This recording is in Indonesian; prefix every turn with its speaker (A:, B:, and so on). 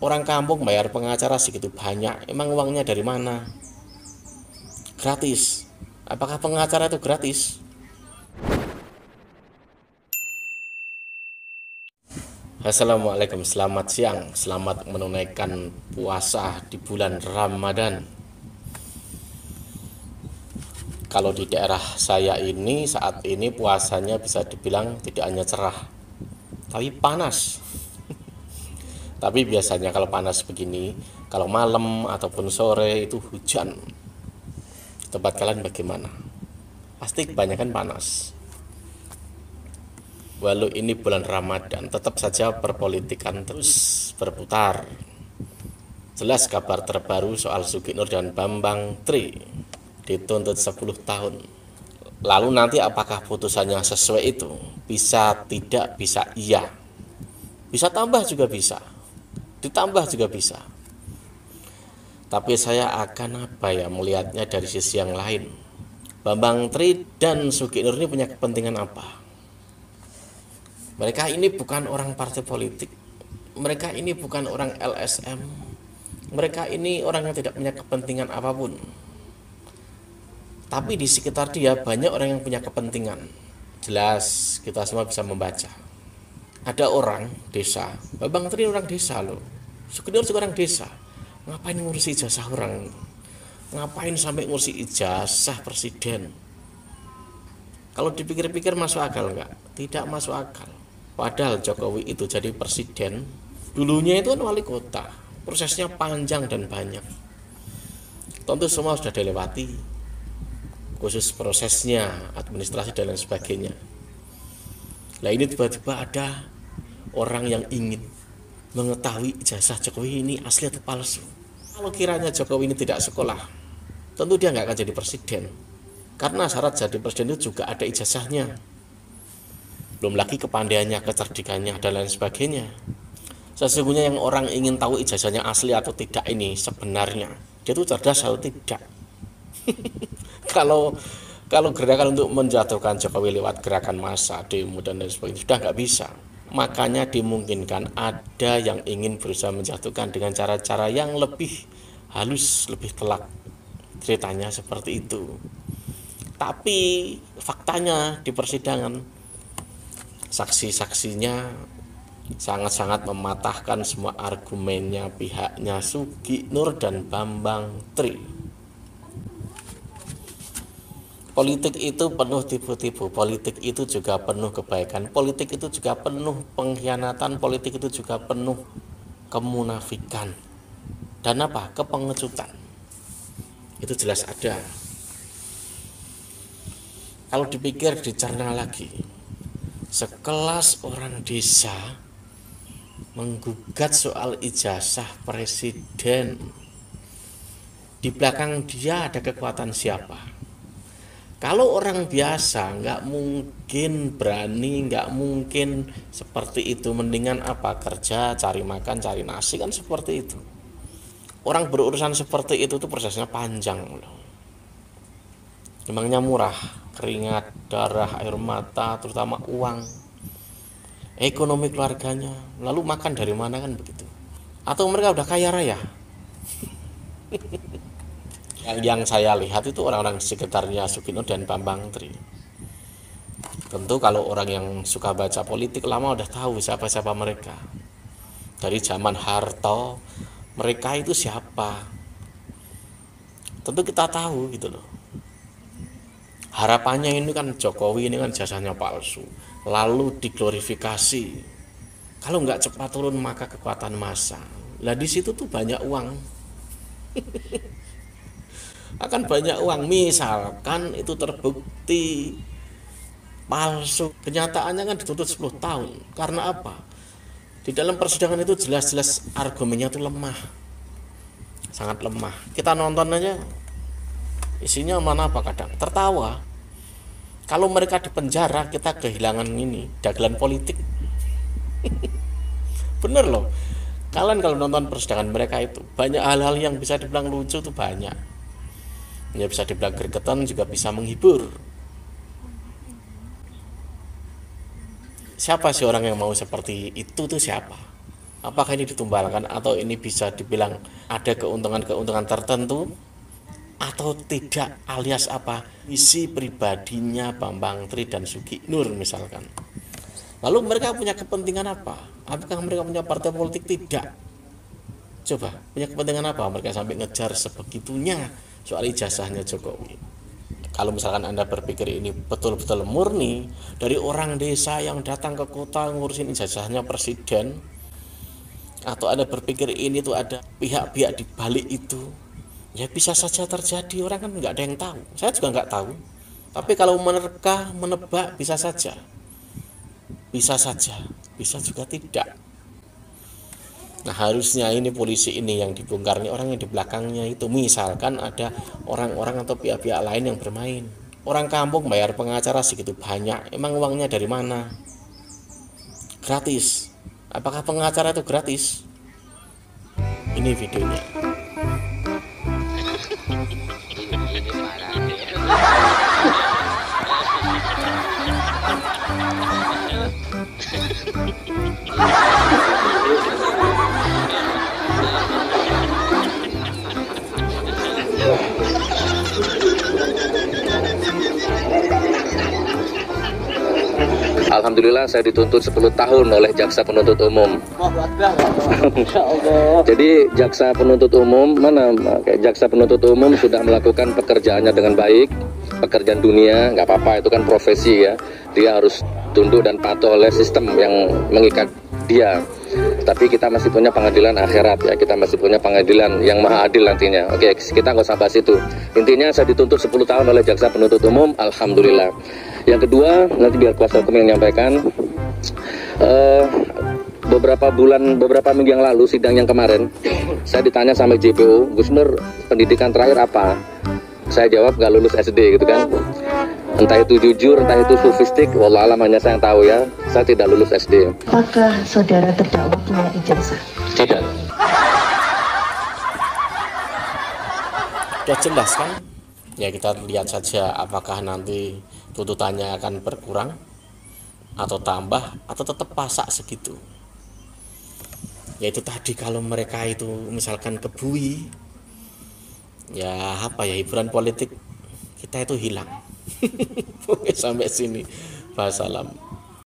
A: Orang kampung bayar pengacara segitu banyak, emang uangnya dari mana? Gratis. Apakah pengacara itu gratis? Assalamualaikum, selamat siang. Selamat menunaikan puasa di bulan Ramadan. Kalau di daerah saya ini saat ini puasanya bisa dibilang tidak hanya cerah, tapi panas. Tapi biasanya kalau panas begini, kalau malam ataupun sore itu hujan. Tempat kalian bagaimana? Pasti kebanyakan panas. Walau ini bulan Ramadan, tetap saja perpolitikan terus berputar. Jelas kabar terbaru soal Sugi Nur dan Bambang Tri dituntut 10 tahun. Lalu nanti apakah putusannya sesuai itu? Bisa tidak, bisa iya. Bisa tambah juga bisa. Ditambah juga bisa. Tapi saya akan melihatnya dari sisi yang lain. Bambang Tri dan Sugi Nur ini punya kepentingan apa? Mereka ini bukan orang partai politik. Mereka ini bukan orang LSM. Mereka ini orang yang tidak punya kepentingan apapun. Tapi di sekitar dia banyak orang yang punya kepentingan. Jelas kita semua bisa membaca. Ada orang desa, Bambang Tri orang desa loh. Sugi Nur juga orang desa. Ngapain ngurusi ijazah orang? Ngapain sampai ngurusi ijazah presiden? Kalau dipikir-pikir masuk akal enggak? Tidak masuk akal. Padahal Jokowi itu jadi presiden, dulunya itu kan wali kota. Prosesnya panjang dan banyak. Tentu semua sudah dilewati, khusus prosesnya, administrasi dan lain sebagainya. Nah ini tiba-tiba ada orang yang ingin mengetahui ijazah Jokowi ini asli atau palsu. Kalau kiranya Jokowi ini tidak sekolah, tentu dia nggak akan jadi presiden. Karena syarat jadi presiden itu juga ada ijazahnya. Belum lagi kepandaiannya, kecerdikannya, dan lain sebagainya. Sesungguhnya yang orang ingin tahu ijazahnya asli atau tidak ini sebenarnya, dia itu cerdas atau tidak. kalau gerakan untuk menjatuhkan Jokowi lewat gerakan massa, demo, dan lain sebagainya sudah nggak bisa. Makanya dimungkinkan ada yang ingin berusaha menjatuhkan dengan cara-cara yang lebih halus, lebih telak. Ceritanya seperti itu. Tapi faktanya di persidangan, saksi-saksinya sangat-sangat mematahkan semua argumennya pihaknya Sugi Nur dan Bambang Tri. Politik itu penuh tipu-tipu, politik itu juga penuh kebaikan, politik itu juga penuh pengkhianatan, politik itu juga penuh kemunafikan. Dan apa? Kepengecutan. Itu jelas ada. Kalau dipikir, dicerna lagi, sekelas orang desa menggugat soal ijazah presiden, di belakang dia ada kekuatan siapa? Kalau orang biasa nggak mungkin berani, nggak mungkin seperti itu. Mendingan apa? Kerja, cari makan, cari nasi, kan seperti itu. Orang berurusan seperti itu tuh prosesnya panjang loh. Emangnya murah? Keringat, darah, air mata, terutama uang, ekonomi keluarganya, lalu makan dari mana, kan begitu? Atau mereka udah kaya raya? Yang saya lihat itu orang-orang sekitarnya Sugi Nur dan Bambang Tri. Tentu kalau orang yang suka baca politik lama udah tahu siapa-siapa mereka. Dari zaman Harto, mereka itu siapa? Tentu kita tahu gitu loh. Harapannya ini kan Jokowi ini kan jasanya palsu, lalu diglorifikasi. Kalau nggak cepat turun maka kekuatan massa. Lah di situ tuh banyak uang. Akan banyak uang. Misalkan itu terbukti palsu, kenyataannya kan dituntut 10 tahun. Karena apa? Di dalam persidangan itu jelas-jelas argumennya tuh lemah. Sangat lemah. Kita nonton aja, isinya mana apa kadang tertawa. Kalau mereka di penjara, kita kehilangan ini dagelan politik. Bener loh. Kalian kalau nonton persidangan mereka itu banyak hal-hal yang bisa dibilang lucu tuh banyak. Ya bisa dibilang gregetan, juga bisa menghibur. Siapa sih orang yang mau seperti itu tuh siapa? Apakah ini ditumbalkan atau ini bisa dibilang ada keuntungan-keuntungan tertentu atau tidak, alias apa, isi pribadinya Bambang Tri dan Sugi Nur misalkan. Lalu mereka punya kepentingan apa? Apakah mereka punya partai politik? Tidak. Coba, punya kepentingan apa mereka sampai ngejar sebegitunya soal ijazahnya Jokowi? Kalau misalkan Anda berpikir ini betul-betul murni dari orang desa yang datang ke kota ngurusin ijazahnya presiden, atau Anda berpikir ini tuh ada pihak-pihak di balik itu, ya bisa saja terjadi. Orang kan nggak ada yang tahu. Saya juga nggak tahu. Tapi kalau menerka, menebak, bisa saja. Bisa saja, bisa juga tidak. Nah, harusnya ini polisi ini yang dibongkar, ini orang yang di belakangnya itu. Misalkan ada orang-orang atau pihak-pihak lain yang bermain. Orang kampung bayar pengacara segitu banyak, emang uangnya dari mana? Gratis. Apakah pengacara itu gratis? Ini videonya.
B: Alhamdulillah saya dituntut 10 tahun oleh jaksa penuntut umum. Jadi jaksa penuntut umum jaksa penuntut umum sudah melakukan pekerjaannya dengan baik. Pekerjaan dunia nggak apa-apa, itu kan profesi ya. Dia harus tunduk dan patuh oleh sistem yang mengikat dia. Tapi kita masih punya pengadilan akhirat ya, kita masih punya pengadilan yang maha adil nantinya. Oke, kita nggak usah bahas itu. Intinya saya dituntut 10 tahun oleh jaksa penuntut umum, alhamdulillah. Yang kedua, nanti biar kuasa hukum yang menyampaikan. Beberapa minggu yang lalu, sidang yang kemarin, saya ditanya sama JPO, Gus Nur, pendidikan terakhir apa? Saya jawab nggak lulus SD gitu kan. Entah itu jujur, entah itu sofistik, wallahualam, hanya saya yang tahu ya. Saya tidak lulus SD.
C: Apakah saudara terdakwa punya ijazah?
B: Tidak.
A: Sudah jelas kan? Ya kita lihat saja apakah nanti tuntutannya akan berkurang atau tambah atau tetap pasak segitu. Yaitu tadi, kalau mereka itu misalkan kebui, ya apa ya, hiburan politik kita itu hilang. Sampai sini. Wassalam.